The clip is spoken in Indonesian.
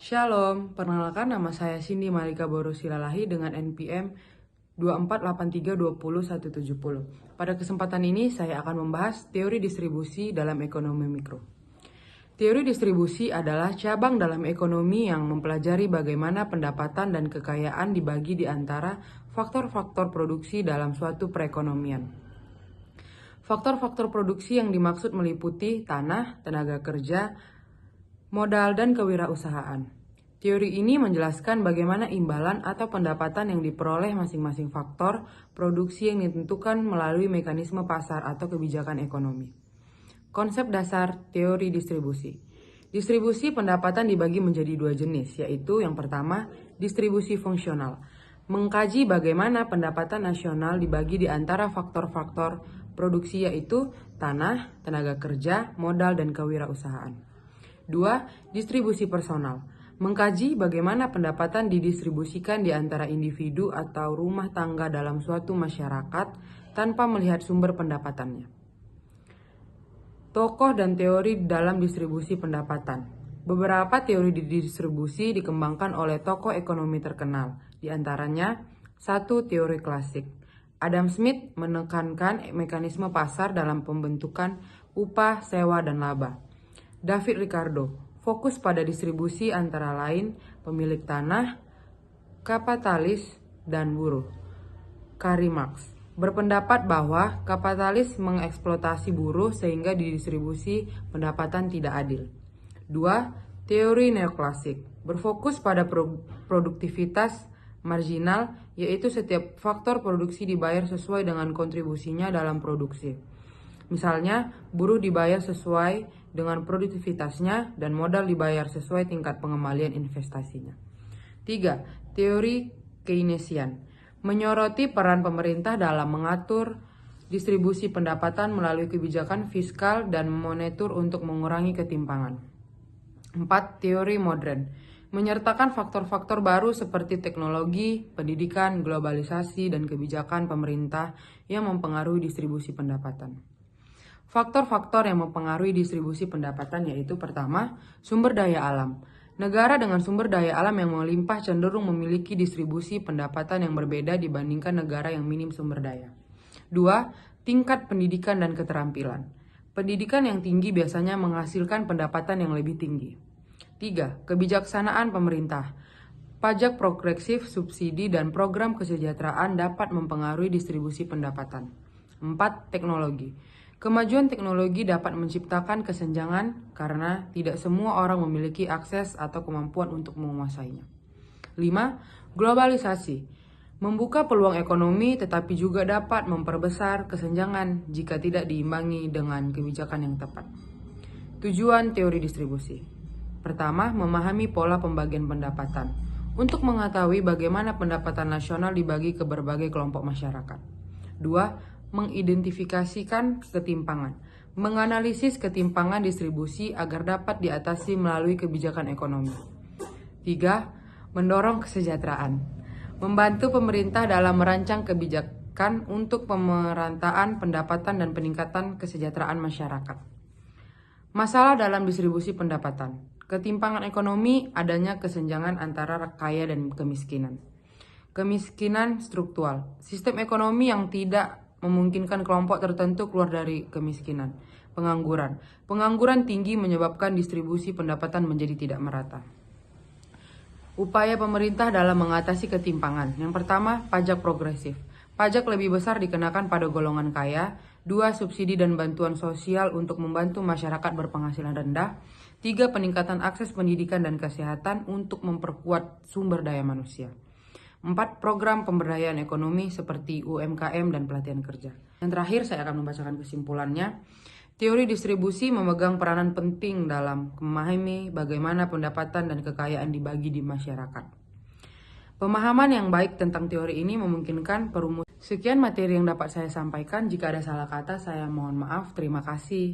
Shalom, perkenalkan nama saya Cindy Malika Borosilalahi dengan NPM 2483201170. Pada kesempatan ini saya akan membahas teori distribusi dalam ekonomi mikro. Teori distribusi adalah cabang dalam ekonomi yang mempelajari bagaimana pendapatan dan kekayaan dibagi di antara faktor-faktor produksi dalam suatu perekonomian. Faktor-faktor produksi yang dimaksud meliputi tanah, tenaga kerja, modal, dan kewirausahaan. Teori ini menjelaskan bagaimana imbalan atau pendapatan yang diperoleh masing-masing faktor produksi yang ditentukan melalui mekanisme pasar atau kebijakan ekonomi. Konsep dasar teori distribusi. Distribusi pendapatan dibagi menjadi dua jenis, yaitu yang pertama, distribusi fungsional. Mengkaji bagaimana pendapatan nasional dibagi di antara faktor-faktor produksi yaitu tanah, tenaga kerja, modal, dan kewirausahaan. 2. Distribusi personal. Mengkaji bagaimana pendapatan didistribusikan di antara individu atau rumah tangga dalam suatu masyarakat tanpa melihat sumber pendapatannya. Tokoh dan teori dalam distribusi pendapatan. Beberapa teori distribusi dikembangkan oleh tokoh ekonomi terkenal, di antaranya 1. Teori klasik. Adam Smith menekankan mekanisme pasar dalam pembentukan upah, sewa, dan laba. David Ricardo fokus pada distribusi antara lain pemilik tanah, kapitalis, dan buruh. Karl Marx berpendapat bahwa kapitalis mengeksploitasi buruh sehingga didistribusi pendapatan tidak adil. 2. Teori neoklasik berfokus pada produktivitas marginal, yaitu setiap faktor produksi dibayar sesuai dengan kontribusinya dalam produksi. Misalnya, buruh dibayar sesuai dengan produktivitasnya dan modal dibayar sesuai tingkat pengembalian investasinya. 3. Teori Keynesian menyoroti peran pemerintah dalam mengatur distribusi pendapatan melalui kebijakan fiskal dan moneter untuk mengurangi ketimpangan. 4. Teori modern menyertakan faktor-faktor baru seperti teknologi, pendidikan, globalisasi, dan kebijakan pemerintah yang mempengaruhi distribusi pendapatan. Faktor-faktor yang mempengaruhi distribusi pendapatan yaitu pertama, sumber daya alam. Negara dengan sumber daya alam yang melimpah cenderung memiliki distribusi pendapatan yang berbeda dibandingkan negara yang minim sumber daya. 2. Tingkat pendidikan dan keterampilan. Pendidikan yang tinggi biasanya menghasilkan pendapatan yang lebih tinggi. 3. Kebijaksanaan pemerintah. Pajak progresif, subsidi, dan program kesejahteraan dapat mempengaruhi distribusi pendapatan. 4. Teknologi. Kemajuan teknologi dapat menciptakan kesenjangan karena tidak semua orang memiliki akses atau kemampuan untuk menguasainya. 5. Globalisasi. Membuka peluang ekonomi tetapi juga dapat memperbesar kesenjangan jika tidak diimbangi dengan kebijakan yang tepat. Tujuan teori distribusi. Pertama, memahami pola pembagian pendapatan untuk mengetahui bagaimana pendapatan nasional dibagi ke berbagai kelompok masyarakat. 2. Mengidentifikasikan ketimpangan, menganalisis ketimpangan distribusi agar dapat diatasi melalui kebijakan ekonomi. 3. Mendorong kesejahteraan, membantu pemerintah dalam merancang kebijakan untuk pemerataan pendapatan dan peningkatan kesejahteraan masyarakat. Masalah dalam distribusi pendapatan. Ketimpangan ekonomi, adanya kesenjangan antara kaya dan kemiskinan. Kemiskinan struktural, sistem ekonomi yang tidak memungkinkan kelompok tertentu keluar dari kemiskinan. Pengangguran. Pengangguran tinggi menyebabkan distribusi pendapatan menjadi tidak merata. Upaya pemerintah dalam mengatasi ketimpangan. Yang pertama, pajak progresif. Pajak lebih besar dikenakan pada golongan kaya. 2. Subsidi dan bantuan sosial untuk membantu masyarakat berpenghasilan rendah. 3. Peningkatan akses pendidikan dan kesehatan untuk memperkuat sumber daya manusia. 4. Program pemberdayaan ekonomi seperti UMKM dan pelatihan kerja. Yang terakhir, saya akan membacakan kesimpulannya. Teori distribusi memegang peranan penting dalam memahami bagaimana pendapatan dan kekayaan dibagi di masyarakat. Pemahaman yang baik tentang teori ini memungkinkan perumusan. Sekian materi yang dapat saya sampaikan. Jika ada salah kata, saya mohon maaf. Terima kasih.